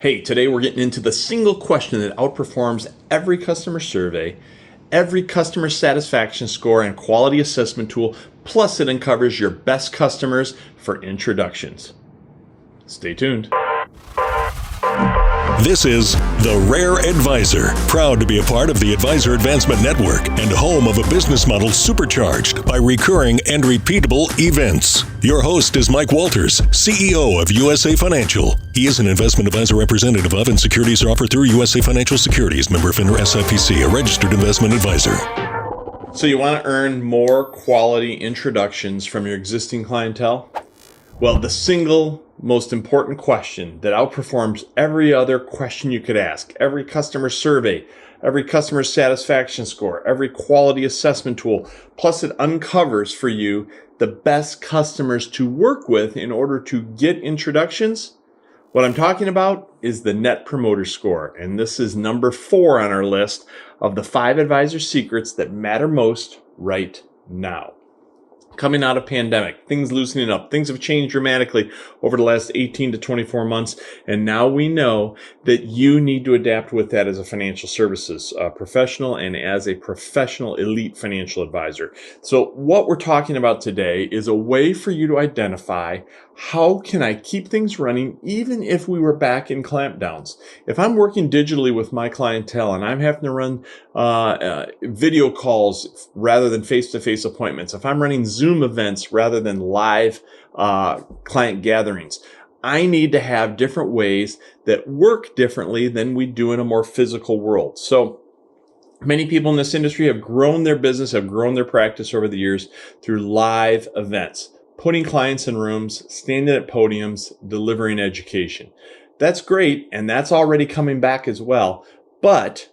Hey, today we're getting into the single question that outperforms every customer survey, every customer satisfaction score, and quality assessment tool, plus it uncovers your best customers for introductions. Stay tuned. This is The Rare Advisor, proud to be a part of the Advisor Advancement Network and home of a business model supercharged by recurring and repeatable events. Your host is Mike Walters, CEO of USA Financial. He is an investment advisor representative of and securities are offered through USA Financial Securities, member FINRA SIPC, a registered investment advisor. So you want to earn more quality introductions from your existing clientele? Well, the single most important question that outperforms every other question you could ask, every customer survey, every customer satisfaction score, every quality assessment tool, plus it uncovers for you the best customers to work with in order to get introductions. What I'm talking about is the Net Promoter Score, and this is number 4 on our list of the 5 advisor secrets that matter most right now. Coming out of pandemic, things loosening up, things have changed dramatically over the last 18 to 24 months. And now we know that you need to adapt with that as a financial services professional and as a professional elite financial advisor. So what we're talking about today is a way for you to identify how can I keep things running even if we were back in clampdowns. If I'm working digitally with my clientele and I'm having to run video calls rather than face-to-face appointments, if I'm running Zoom events rather than live client gatherings, I need to have different ways that work differently than we do in a more physical world. So many people in this industry have grown their business, have grown their practice over the years through live events, putting clients in rooms, standing at podiums, delivering education. That's great, and that's already coming back as well. But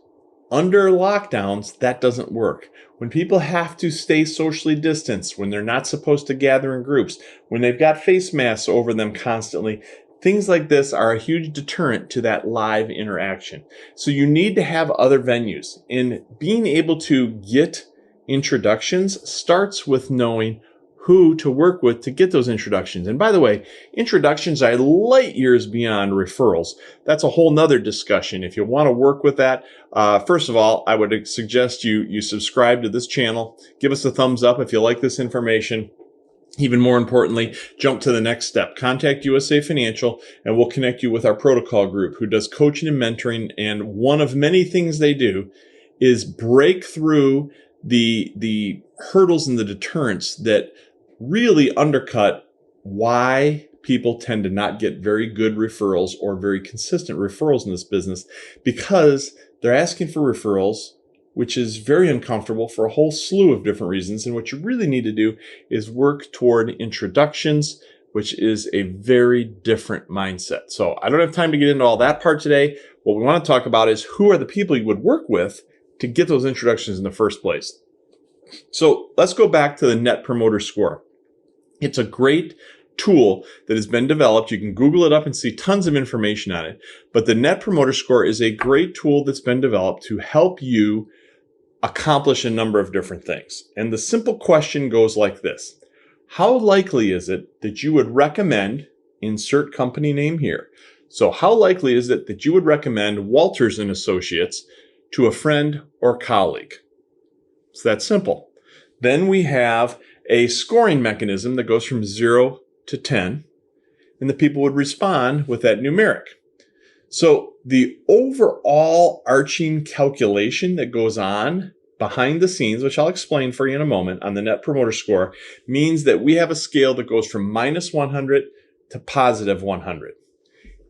under lockdowns, that doesn't work. When people have to stay socially distanced, when they're not supposed to gather in groups, when they've got face masks over them constantly, things like this are a huge deterrent to that live interaction. So you need to have other venues. And being able to get introductions starts with knowing who to work with to get those introductions. And by the way, introductions are light years beyond referrals. That's a whole nother discussion. If you want to work with that, first of all, I would suggest you subscribe to this channel. Give us a thumbs up if you like this information. Even more importantly, jump to the next step. Contact USA Financial and we'll connect you with our protocol group who does coaching and mentoring. And one of many things they do is break through the hurdles and the deterrents that really undercut why people tend to not get very good referrals or very consistent referrals in this business, because they're asking for referrals, which is very uncomfortable for a whole slew of different reasons. And what you really need to do is work toward introductions, which is a very different mindset. So I don't have time to get into all that part today. What we want to talk about is who are the people you would work with to get those introductions in the first place. So let's go back to the Net Promoter Score. It's a great tool that has been developed. You can Google it up and see tons of information on it. But the Net Promoter Score is a great tool that's been developed to help you accomplish a number of different things. And the simple question goes like this. How likely is it that you would recommend, insert company name here. So how likely is it that you would recommend Walters and Associates to a friend or colleague? It's that simple. Then we have a scoring mechanism that goes from 0 to 10, and the people would respond with that numeric. So the overall arching calculation that goes on behind the scenes, which I'll explain for you in a moment on the Net Promoter Score, means that we have a scale that goes from minus 100 to positive 100.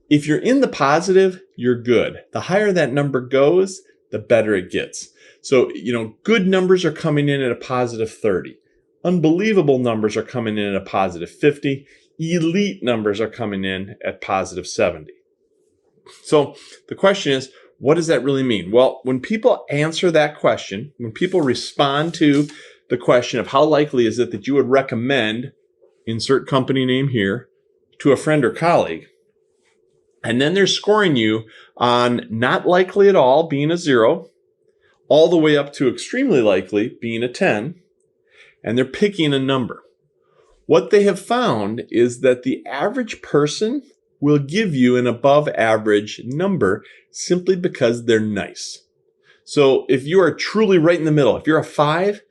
If you're in the positive, you're good. The higher that number goes, the better it gets. So, good numbers are coming in at a positive 30. Unbelievable numbers are coming in at a positive 50. Elite numbers are coming in at positive 70. So the question is, what does that really mean? Well, when people answer that question, when people respond to the question of how likely is it that you would recommend, insert company name here, to a friend or colleague, and then they're scoring you on not likely at all being a 0, all the way up to extremely likely being a 10, and they're picking a number. What they have found is that the average person will give you an above average number simply because they're nice. So if you are truly right in the middle, if you're a 5,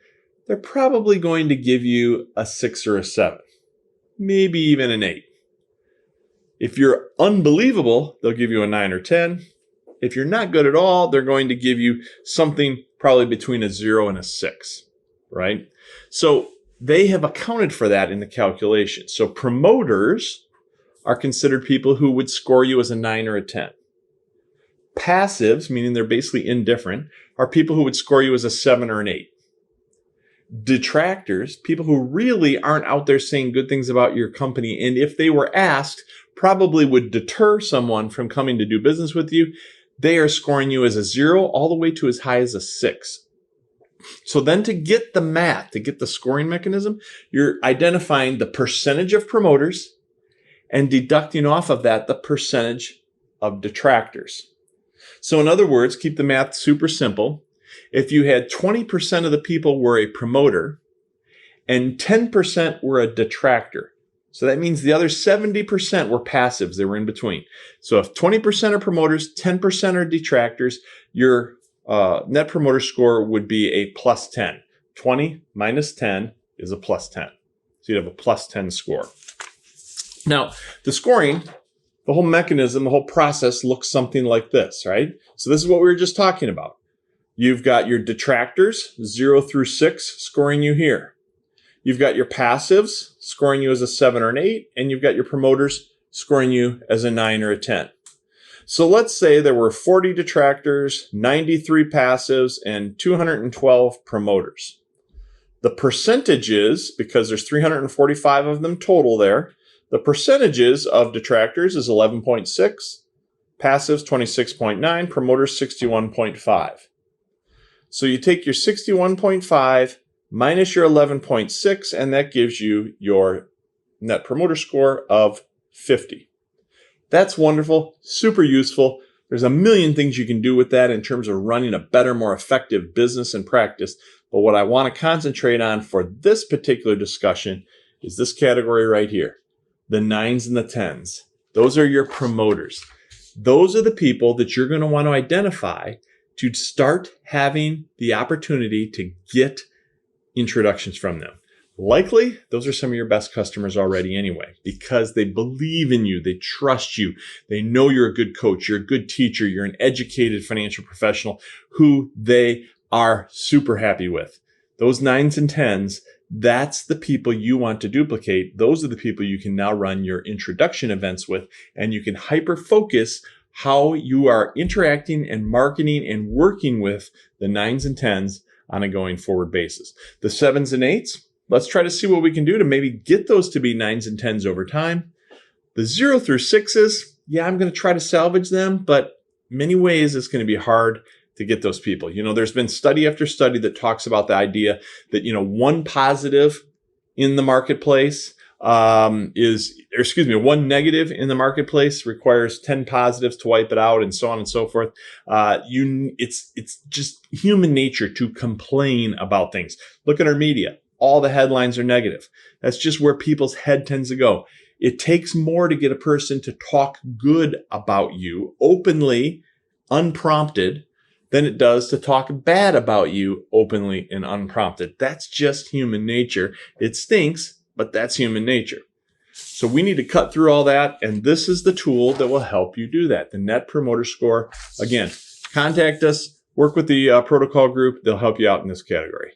they're probably going to give you a 6 or a 7, maybe even an 8. If you're unbelievable, they'll give you a 9 or 10. If you're not good at all, they're going to give you something probably between a 0 and a 6, right? So they have accounted for that in the calculation. So promoters are considered people who would score you as a 9 or a 10. Passives, meaning they're basically indifferent, are people who would score you as a 7 or an 8. Detractors, people who really aren't out there saying good things about your company, and if they were asked, probably would deter someone from coming to do business with you. They are scoring you as a 0 all the way to as high as a 6. So then to get the math, to get the scoring mechanism, you're identifying the percentage of promoters and deducting off of that the percentage of detractors. So in other words, keep the math super simple. If you had 20% of the people were a promoter and 10% were a detractor, so that means the other 70% were passives. They were in between. So if 20% are promoters, 10% are detractors, your net promoter score would be a plus 10. 20 minus 10 is a plus 10. So you'd have a plus 10 score. Now, the scoring, the whole mechanism, the whole process looks something like this, right? So this is what we were just talking about. You've got your detractors, 0 through 6, scoring you here. You've got your passives scoring you as a 7 or an 8, and you've got your promoters scoring you as a 9 or a 10. So let's say there were 40 detractors, 93 passives, and 212 promoters. The percentages, because there's 345 of them total there, the percentages of detractors is 11.6, passives 26.9, promoters 61.5. So you take your 61.5 minus your 11.6, and that gives you your net promoter score of 50. That's wonderful, super useful. There's a million things you can do with that in terms of running a better, more effective business and practice. But what I want to concentrate on for this particular discussion is this category right here, the 9s and the 10s. Those are your promoters. Those are the people that you're going to want to identify to start having the opportunity to get introductions from them. Likely, those are some of your best customers already anyway, because they believe in you, they trust you, they know you're a good coach, you're a good teacher, you're an educated financial professional who they are super happy with. Those 9s and 10s, that's the people you want to duplicate. Those are the people you can now run your introduction events with, and you can hyper-focus how you are interacting and marketing and working with the 9s and 10s on a going forward basis. The 7s and 8s, let's try to see what we can do to maybe get those to be 9s and 10s over time. The 0 through 6s, yeah, I'm going to try to salvage them, but many ways it's going to be hard to get those people. You know, there's been study after study that talks about the idea that, one positive in the marketplace one negative in the marketplace requires 10 positives to wipe it out, and so on and so forth. It's just human nature to complain about things. Look at our media. All the headlines are negative. That's just where people's head tends to go. It takes more to get a person to talk good about you openly, unprompted, than it does to talk bad about you openly and unprompted. That's just human nature. It stinks, but that's human nature. So we need to cut through all that, and this is the tool that will help you do that, the Net Promoter Score. Again, contact us, work with the protocol group. They'll help you out in this category.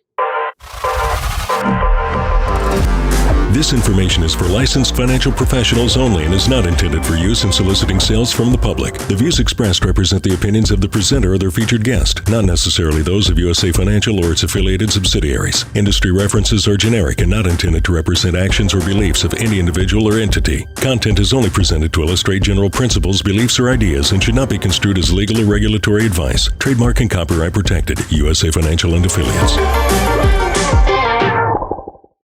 This information is for licensed financial professionals only and is not intended for use in soliciting sales from the public. The views expressed represent the opinions of the presenter or their featured guest, not necessarily those of USA Financial or its affiliated subsidiaries. Industry references are generic and not intended to represent actions or beliefs of any individual or entity. Content is only presented to illustrate general principles, beliefs, or ideas and should not be construed as legal or regulatory advice. Trademark and copyright protected. USA Financial and Affiliates.